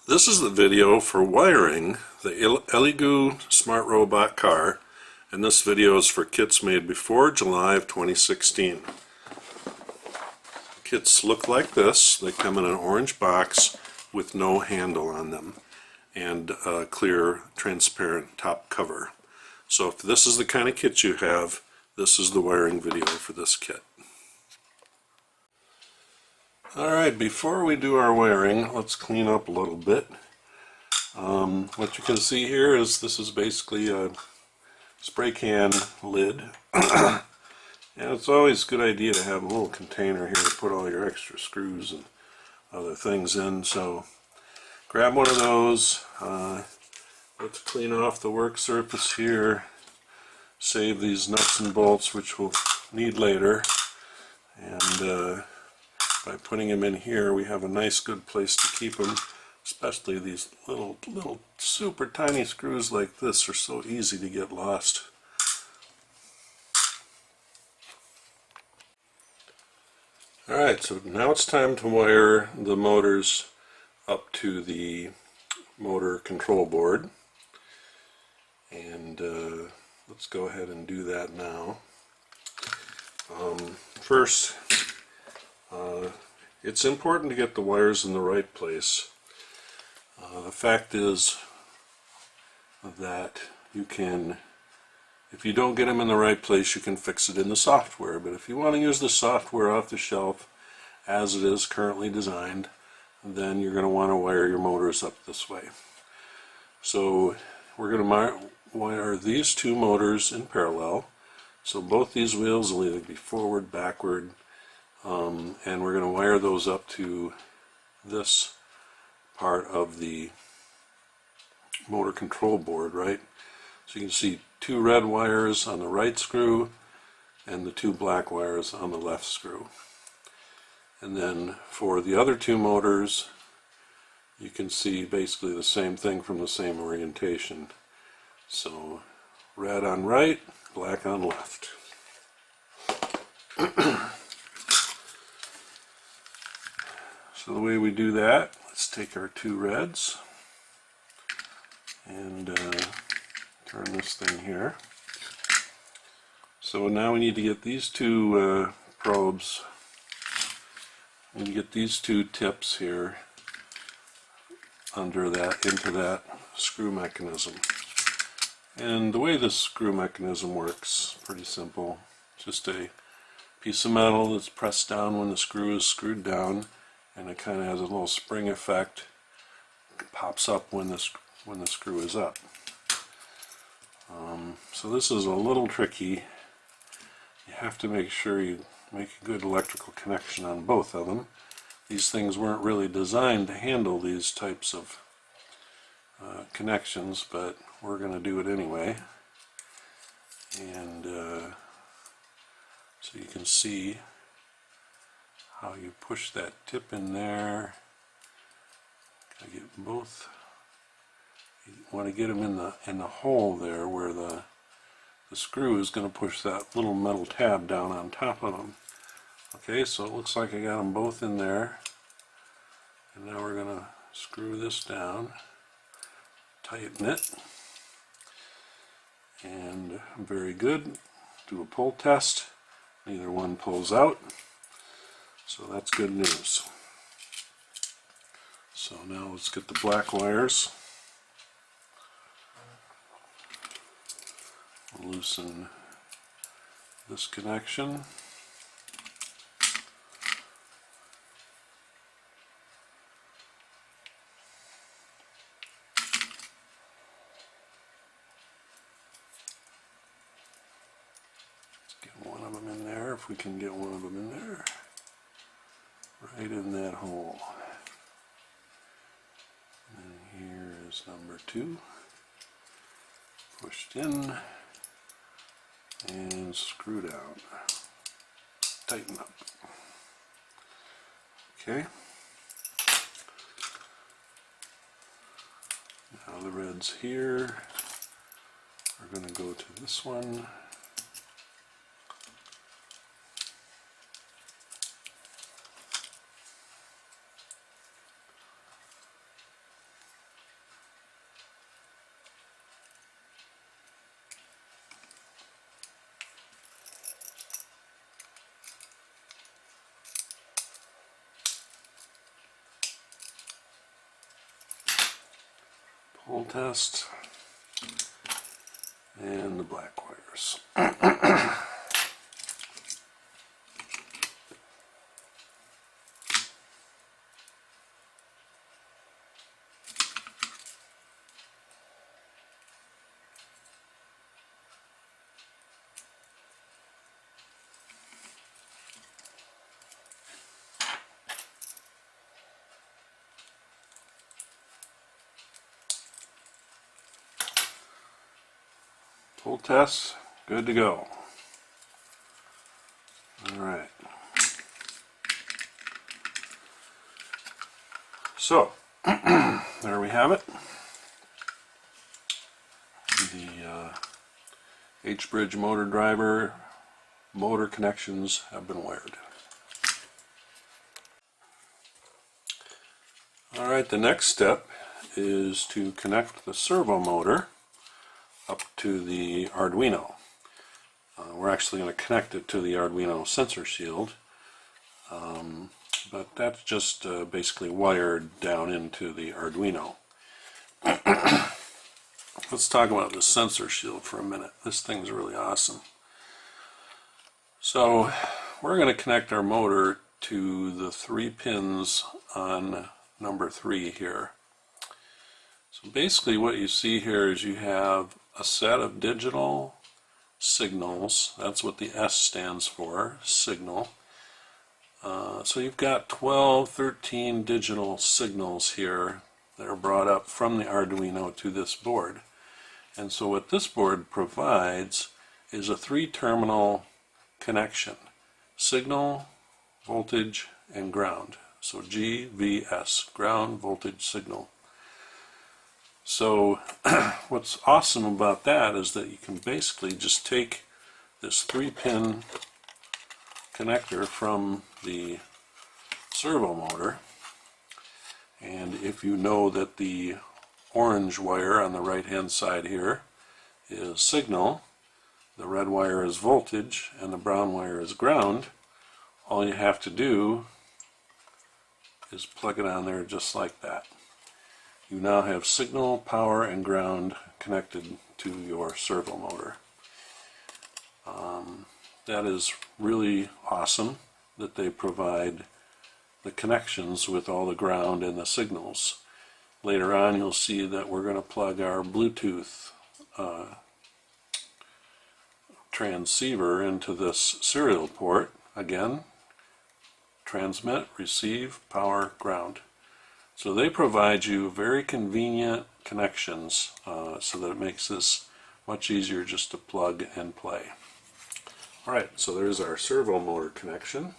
This is the video for wiring the Elegoo Smart Robot Car, and this video is for kits made before July of 2016. Kits look like this. They come in an orange box with no handle on them and a clear transparent top cover. So if this is the kind of kit you have, this is the wiring video for this kit. Alright, before we do our wiring, let's clean up a little bit. What you can see here is this is basically a spray can lid. And it's always a good idea to have a little container here to put all your extra screws and other things in. So grab one of those. Let's clean off the work surface here. Save these nuts and bolts, which we'll need later. And by putting them in here, we have a nice good place to keep them, especially these little super tiny screws like this are so easy to get lost. Alright, so now it's time to wire the motors up to the motor control board, and let's go ahead and do that now. First, it's important to get the wires in the right place. The fact is that you can, if you don't get them in the right place, you can fix it in the software. But if you want to use the software off the shelf as it is currently designed, then you're going to want to wire your motors up this way. So we're going to wire these two motors in parallel. So both these wheels will either be forward, backward, and we're going to wire those up to this part of the motor control board, right? So you can see two red wires on the right screw and the two black wires on the left screw. And then for the other two motors, you can see basically the same thing from the same orientation. So red on right, black on left. So the way we do that, let's take our two reds and turn this thing here. So now we need to get these two probes, we need to get these two tips here under that, into that screw mechanism. And the way this screw mechanism works, pretty simple. Just a piece of metal that's pressed down when the screw is screwed down, and it kind of has a little spring effect. It pops up when the screw is up. So this is a little tricky. You have to make sure you make a good electrical connection on both of them. These things weren't really designed to handle these types of connections, but we're going to do it anyway. And so you can see how you push that tip in there. Gotta get both. You want to get them in the hole there where the screw is going to push that little metal tab down on top of them. Okay, so it looks like I got them both in there. And now we're going to screw this down, tighten it, and very good. Do a pull test. Neither one pulls out. So that's good news. So now let's get the black wires. Loosen this connection. Let's get one of them in there, if we can get one of them in there. Right in that hole. And here is number 2. Pushed in and screw down. Tighten up. Okay. Now the reds here are going to go to this one. Pull test, and the black wires. Pull test, good to go. Alright. So, there we have it. The H-bridge motor driver motor connections have been wired. Alright, the next step is to connect the servo motor up to the Arduino. We're actually going to connect it to the Arduino sensor shield, but that's just basically wired down into the Arduino. Let's talk about the sensor shield for a minute. This thing's really awesome. So we're going to connect our motor to the 3 pins on number 3 here. So basically what you see here is you have a set of digital signals. That's what the S stands for, signal. So you've got 12, 13 digital signals here that are brought up from the Arduino to this board. And so what this board provides is a 3-terminal connection: signal, voltage, and ground. So GVS, ground, voltage, signal. So what's awesome about that is that you can basically just take this 3-pin connector from the servo motor, and if you know that the orange wire on the right hand side here is signal, the red wire is voltage, and the brown wire is ground, all you have to do is plug it on there just like that. You now have signal, power, and ground connected to your servo motor. That is really awesome that they provide the connections with all the ground and the signals. Later on you'll see that we're going to plug our Bluetooth transceiver into this serial port. Again, transmit, receive, power, ground. So they provide you very convenient connections so that it makes this much easier just to plug and play. Alright, so there's our servo motor connection.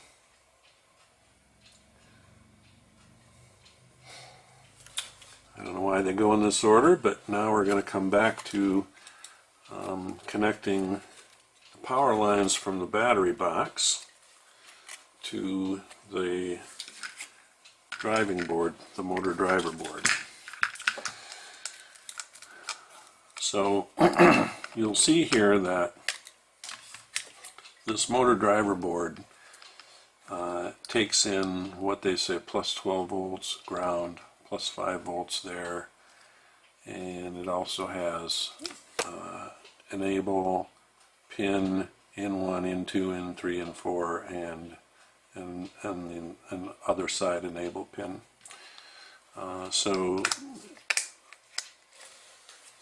I don't know why they go in this order, but now we're going to come back to connecting the power lines from the battery box to the driving board, the motor driver board. So you'll see here that this motor driver board takes in what they say plus 12 volts ground, plus 5 volts there, and it also has enable pin N1, N2, N3, N4, and the other side enable pin. So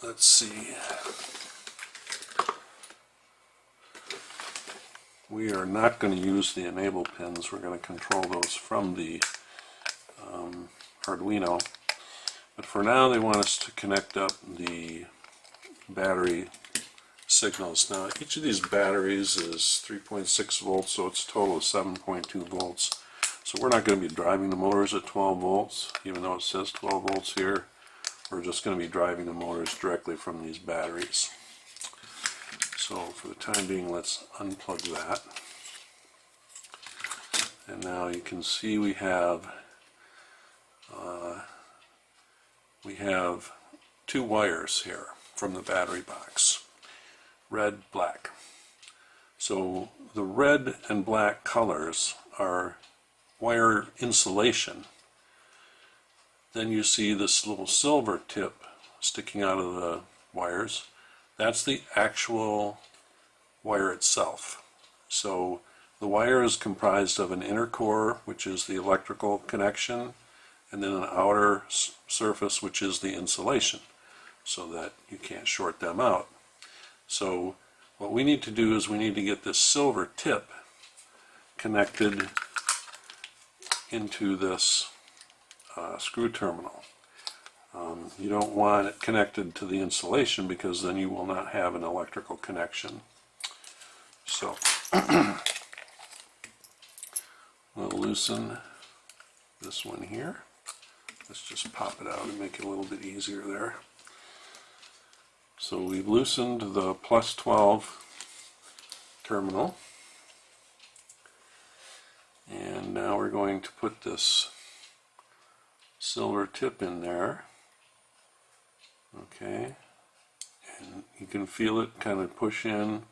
let's see. We are not going to use the enable pins. We're going to control those from the Arduino. But for now they want us to connect up the battery signals. Now each of these batteries is 3.6 volts, so it's a total of 7.2 volts. So we're not going to be driving the motors at 12 volts, even though it says 12 volts here. We're just going to be driving the motors directly from these batteries. So for the time being, let's unplug that. And now you can see we have 2 wires here from the battery box. Red, black. So the red and black colors are wire insulation. Then you see this little silver tip sticking out of the wires, that's the actual wire itself. So the wire is comprised of an inner core, which is the electrical connection, and then an outer surface, which is the insulation, so that you can't short them out. So what we need to do is we need to get this silver tip connected into this screw terminal. You don't want it connected to the insulation because then you will not have an electrical connection. So we'll loosen this one here. Let's just pop it out and make it a little bit easier there. So we've loosened the plus 12 terminal, and now we're going to put this silver tip in there. Okay, and you can feel it kind of push in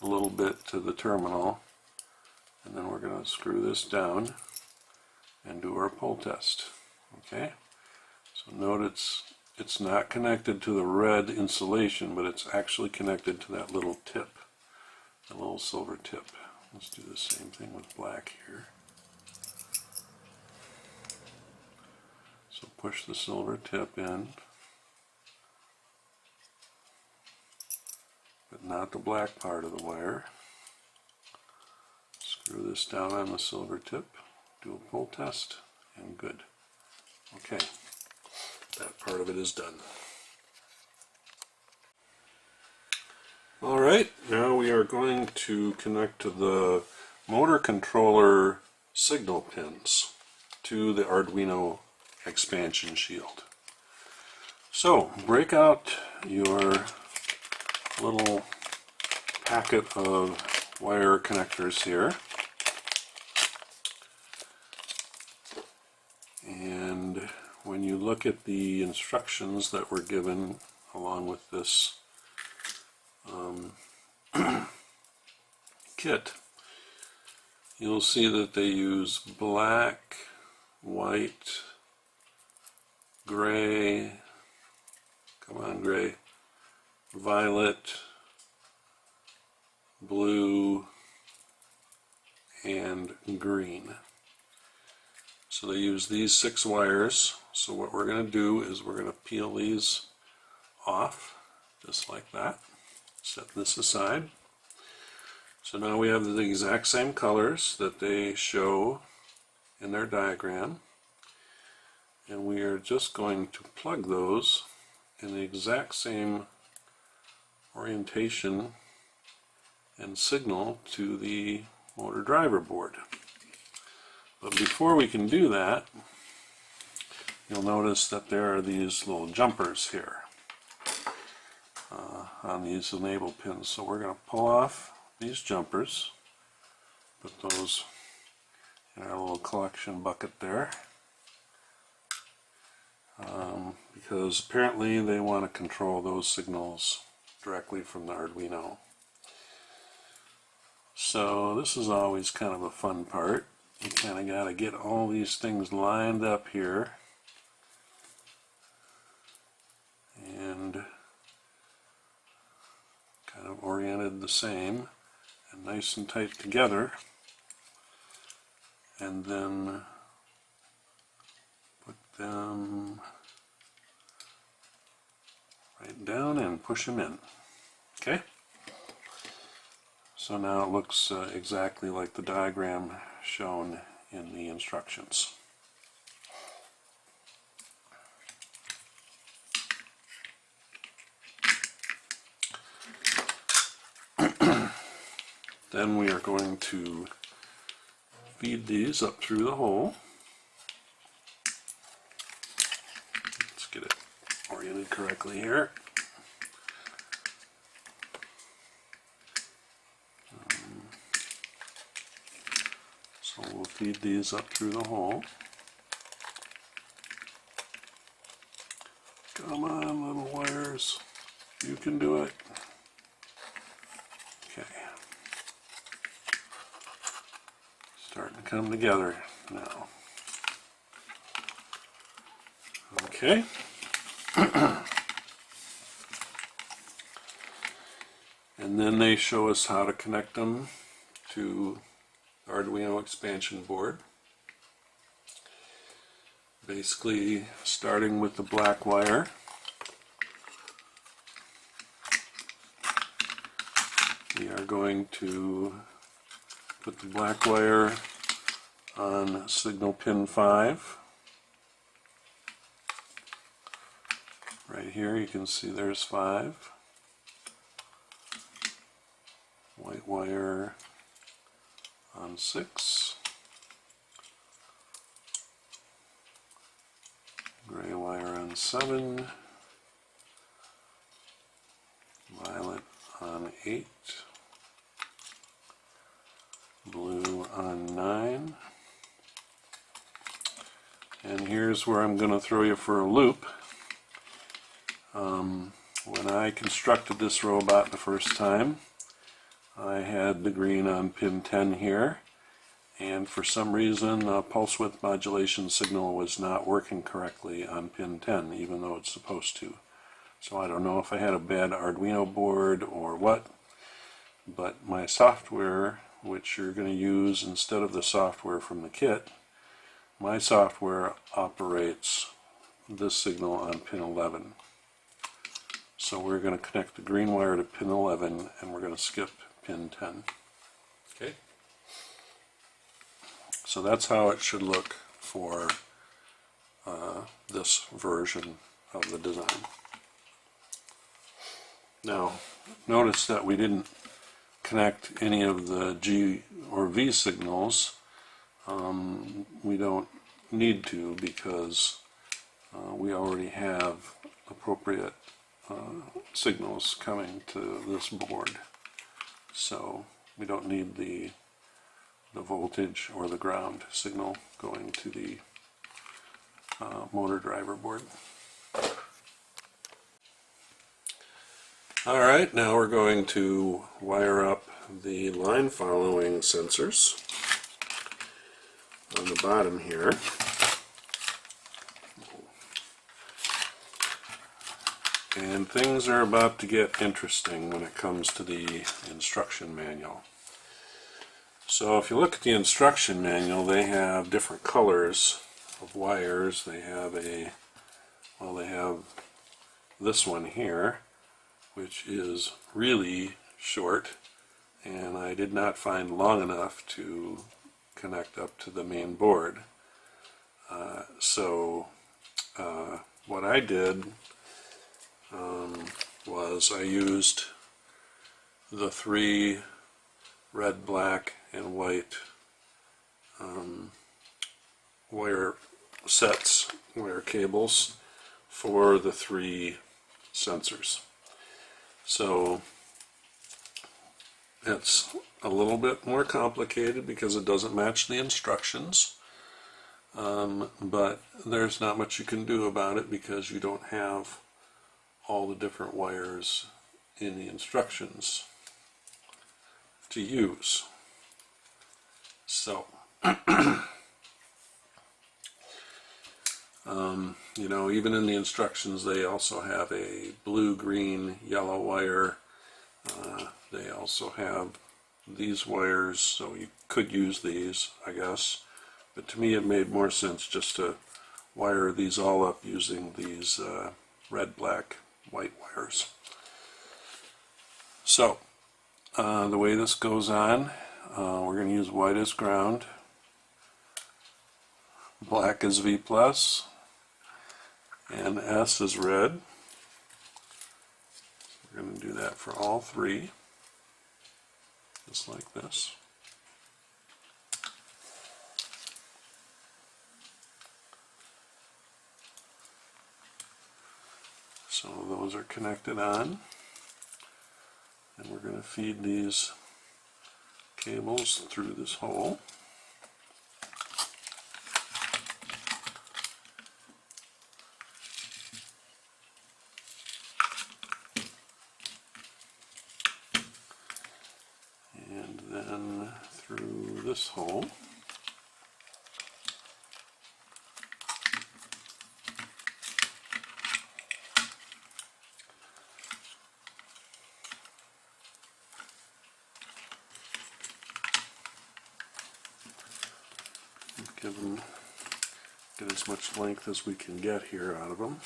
a little bit to the terminal, and then we're going to screw this down and do our pull test. Okay, so note it's not connected to the red insulation, but it's actually connected to that little tip, that little silver tip. Let's do the same thing with black here. So push the silver tip in, but not the black part of the wire. Screw this down on the silver tip, do a pull test, and good. Okay, that part of it is done. Alright, now we are going to connect to the motor controller signal pins to the Arduino expansion shield. So break out your little packet of wire connectors here, and when you look at the instructions that were given along with this kit, you'll see that they use black, white, gray, come on gray, violet, blue, and green. So they use these 6 wires. So what we're going to do is we're going to peel these off just like that. Set this aside. So now we have the exact same colors that they show in their diagram, and we are just going to plug those in the exact same orientation and signal to the motor driver board. But before we can do that, you'll notice that there are these little jumpers here on these enable pins. So we're going to pull off these jumpers, put those in our little collection bucket there, because apparently they want to control those signals directly from the Arduino. So this is always kind of a fun part. You kind of got to get all these things lined up here and kind of oriented the same and nice and tight together, and then put them right down and push them in. Okay? So now it looks exactly like the diagram shown in the instructions. Then we are going to feed these up through the hole. Let's get it oriented correctly here. So we'll feed these up through the hole. Come on, little wires. You can do it. Okay. Starting to come together now. Okay. And then they show us how to connect them to the Arduino expansion board. Basically, starting with the black wire. We are going to put the black wire on signal pin 5. Right here you can see there's 5. White wire on 6. Gray wire on 7. Violet on 8. Blue on 9. And here's where I'm going to throw you for a loop. When I constructed this robot the first time, I had the green on pin 10 here, and for some reason the pulse width modulation signal was not working correctly on pin 10, even though it's supposed to. So I don't know if I had a bad Arduino board or what, but my software, which you're going to use instead of the software from the kit, my software operates this signal on pin 11. So we're going to connect the green wire to pin 11 and we're going to skip pin 10. Okay? So that's how it should look for this version of the design. Now, notice that we didn't connect any of the G or V signals. We don't need to because we already have appropriate signals coming to this board. So we don't need the voltage or the ground signal going to the motor driver board. Alright, now we're going to wire up the line following sensors on the bottom here. And things are about to get interesting when it comes to the instruction manual. So if you look at the instruction manual, they have different colors of wires. They have they have this one here, which is really short, and I did not find long enough to connect up to the main board. What I did was I used the 3 red, black, and white wire sets, wire cables for the 3 sensors. So it's a little bit more complicated because it doesn't match the instructions, but there's not much you can do about it because you don't have all the different wires in the instructions to use. So you know, even in the instructions they also have a blue, green, yellow wire. They also have these wires, so you could use these, I guess, but to me it made more sense just to wire these all up using these red, black, white wires. So the way this goes on, we're going to use white as ground, black as V+, and S is red. We're going to do that for all 3, just like this. So those are connected on, and we're going to feed these cables through this hole. And then through this hole. get as much length as we can get here out of them.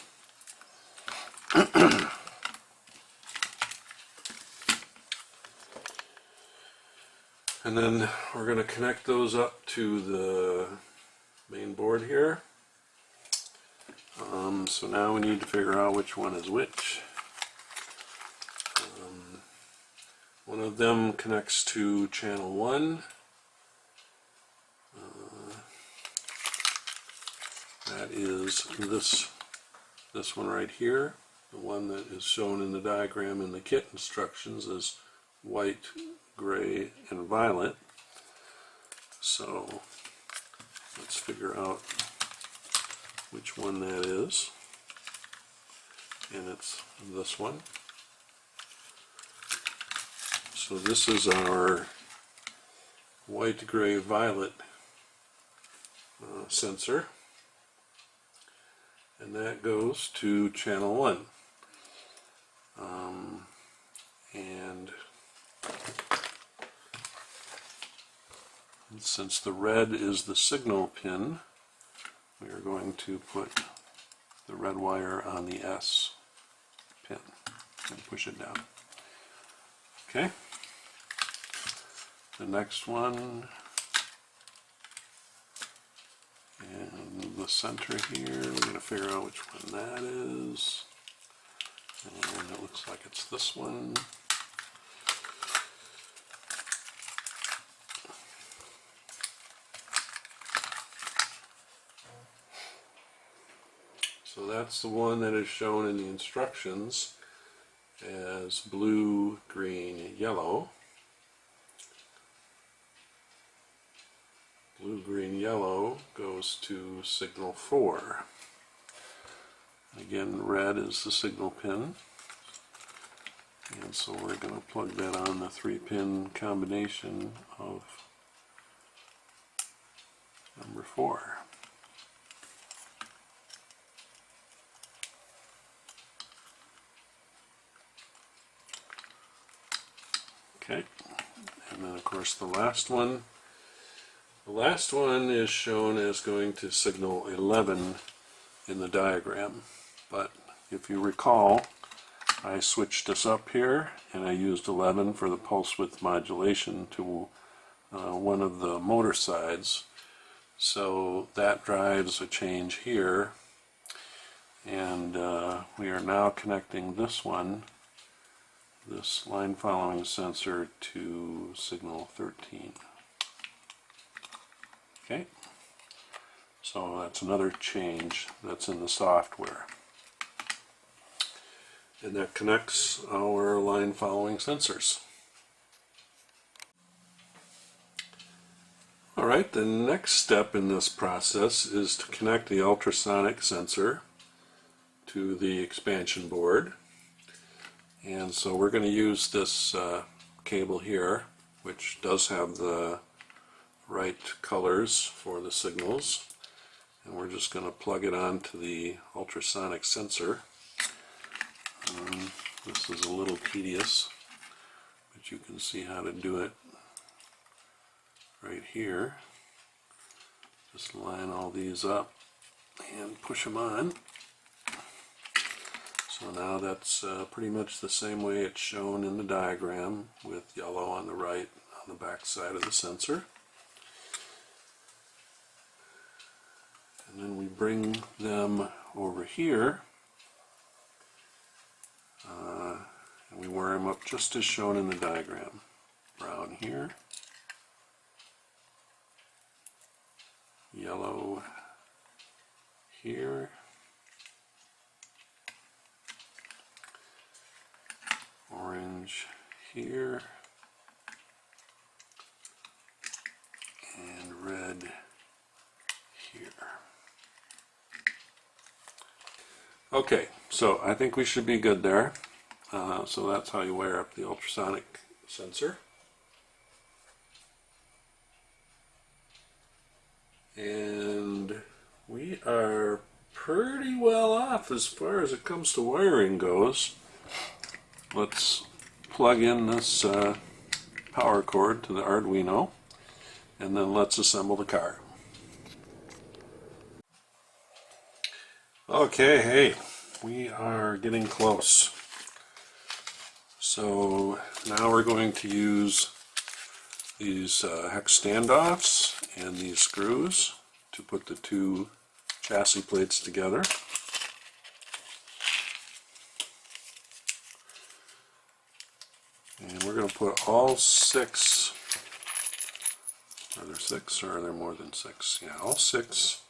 And then we're going to connect those up to the main board here. So now we need to figure out which one is which. One of them connects to channel 1. That is this one right here. The one that is shown in the diagram in the kit instructions is white, gray, and violet. So let's figure out which one that is. And it's this one. So this is our white, gray, violet sensor. And that goes to channel 1. And since the red is the signal pin, we are going to put the red wire on the S pin and push it down. Okay. The next one, and the center here, we're going to figure out which one that is. And it looks like it's this one. So that's the one that is shown in the instructions as blue, green, yellow. Blue, green, yellow goes to signal 4. Again, red is the signal pin. And so we're going to plug that on the 3-pin combination of number 4. Okay, and then of course the last one. The last one is shown as going to signal 11 in the diagram, but if you recall, I switched this up here and I used 11 for the pulse width modulation to one of the motor sides, so that drives a change here, and we are now connecting this one, this line following sensor, to signal 13. Okay, so that's another change that's in the software. And that connects our line following sensors. Alright, the next step in this process is to connect the ultrasonic sensor to the expansion board. And so we're going to use this cable here, which does have the right colors for the signals, and we're just going to plug it onto the ultrasonic sensor. This is a little tedious, but you can see how to do it right here. Just line all these up and push them on. So now that's pretty much the same way it's shown in the diagram, with yellow on the right on the back side of the sensor. And then we bring them over here, and we wire them up just as shown in the diagram. Brown here, yellow here, orange here, and red here. Okay, so I think we should be good there. So that's how you wire up the ultrasonic sensor. And we are pretty well off as far as it comes to wiring goes. Let's plug in this power cord to the Arduino, and then let's assemble the car. Okay, hey, we are getting close. So now we're going to use these hex standoffs and these screws to put the two chassis plates together. And we're going to put all six, are there six or are there more than six? Yeah, all six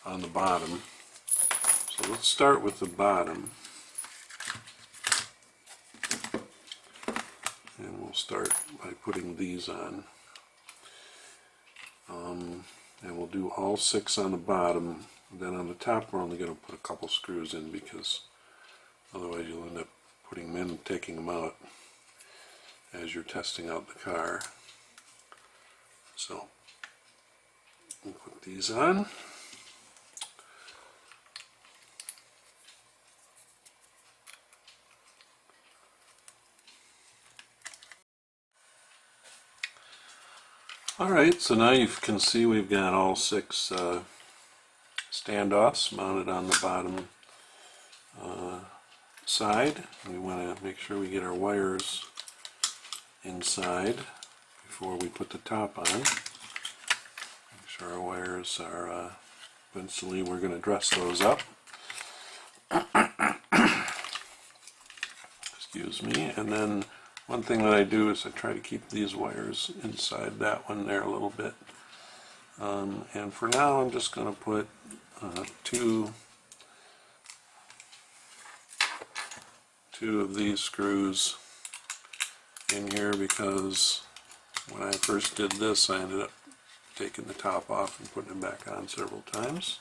on the bottom. So let's start with the bottom. And we'll start by putting these on. And we'll do all six on the bottom. Then on the top we're only going to put a couple screws in because otherwise you'll end up putting them in and taking them out as you're testing out the car. So we'll put these on. Alright, so now you can see we've got all six standoffs mounted on the bottom side. We want to make sure we get our wires inside before we put the top on. Make sure our wires are, eventually we're going to dress those up. Excuse me. And then one thing that I do is I try to keep these wires inside that one there a little bit. And for now I'm just going to put two of these screws in here because when I first did this I ended up taking the top off and putting it back on several times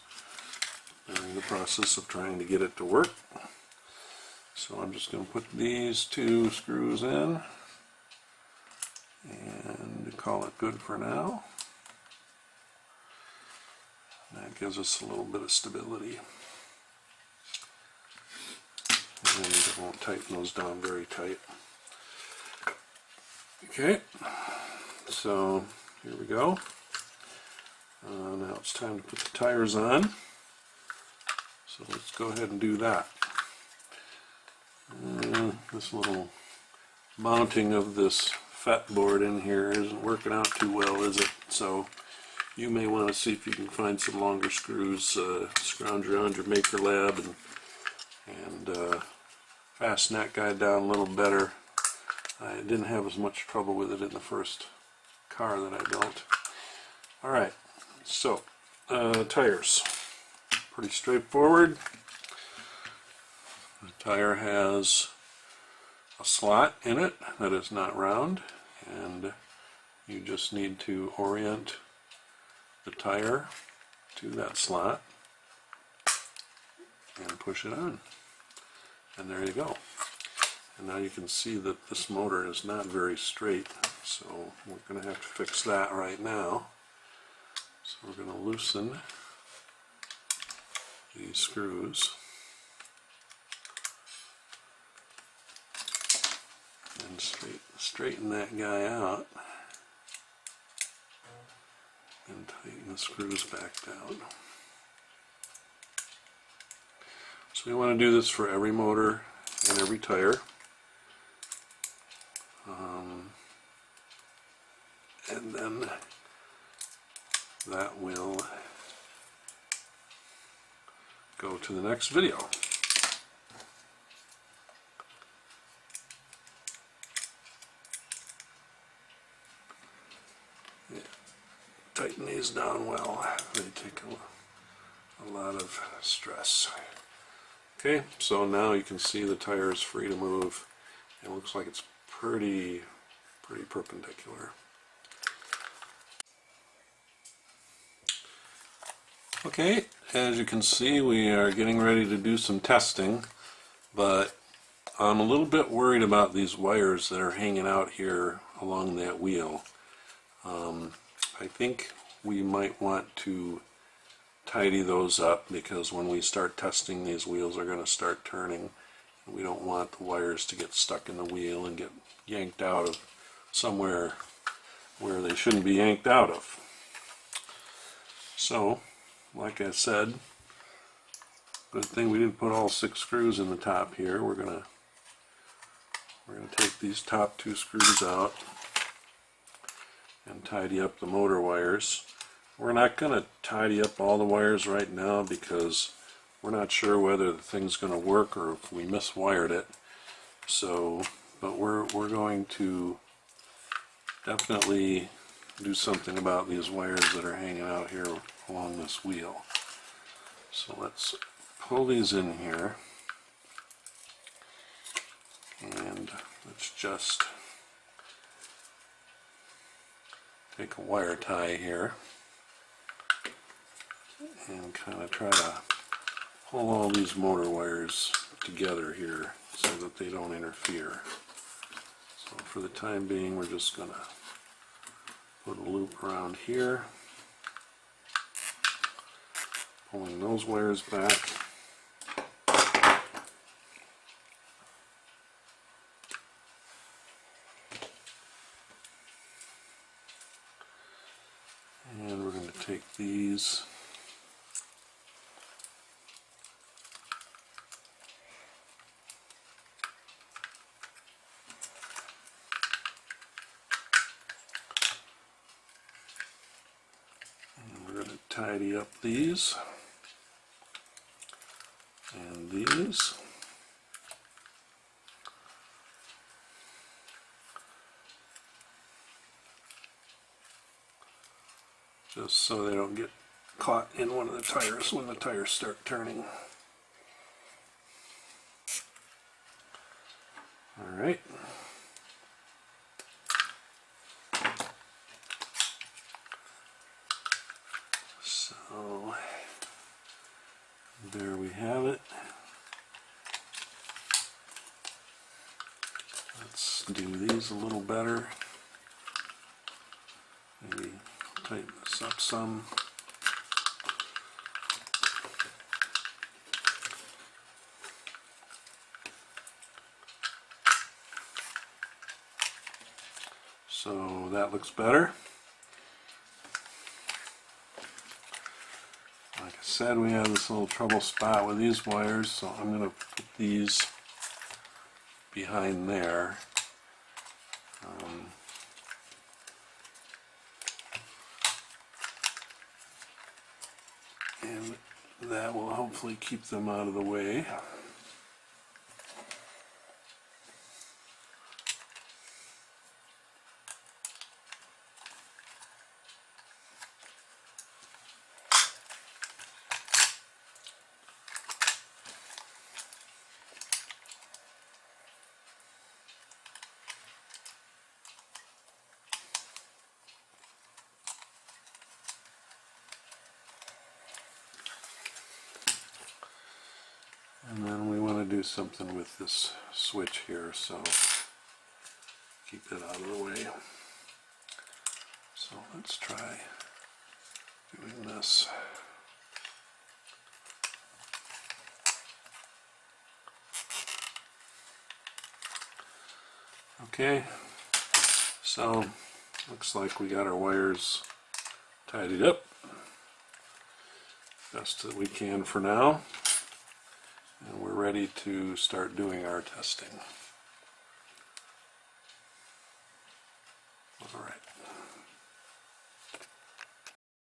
during the process of trying to get it to work. So I'm just going to put these two screws in and call it good for now. That gives us a little bit of stability. And it won't tighten those down very tight. Okay, so here we go. Now it's time to put the tires on. So let's go ahead and do that. This little mounting of this FET board in here isn't working out too well, is it? So you may want to see if you can find some longer screws, scrounge around your Maker Lab and fasten that guy down a little better. I didn't have as much trouble with it in the first car that I built. Alright, so tires. Pretty straightforward. The tire has a slot in it that is not round, and you just need to orient the tire to that slot and push it on. And there you go. And now you can see that this motor is not very straight, so we're going to have to fix that right now. So we're going to loosen these screws and straighten that guy out and tighten the screws back down. So we want to do this for every motor and every tire. And then that will go to the next video. Yeah. Tighten these down well. They take a lot of stress. Okay, so now you can see the tire is free to move. It looks like it's pretty perpendicular. Okay, as you can see, we are getting ready to do some testing, but I'm a little bit worried about these wires that are hanging out here along that wheel. I think we might want to tidy those up because when we start testing, these wheels are going to start turning. We don't want the wires to get stuck in the wheel and get yanked out of somewhere where they shouldn't be yanked out of. So, like I said, Good thing we didn't put all 6 screws in the top here. We're gonna take these top 2 screws out and tidy up the motor wires. We're not gonna tidy up all the wires right now because we're not sure whether the thing's gonna work or if we miswired it. So, but we're going to definitely do something about these wires that are hanging out here along this wheel. So let's pull these in here, and let's just take a wire tie here and kind of try to pull all these motor wires together here so that they don't interfere. So for the time being, we're just going to put a loop around here, pulling those wires back. And we're going to take these and we're going to tidy up these and these. Just so they don't get caught in one of the tires when the tires start turning. Alright. So, there we have it. Let's do these a little better. Maybe tighten this up some. So that looks better. Like I said, we have this little trouble spot with these wires, so I'm going to put these behind there. And that will hopefully keep them out of the way. And then we want to do something with this switch here, so keep it out of the way. So let's try doing this. Okay, so looks like we got our wires tidied up best that we can for now. And we're ready to start doing our testing. All right.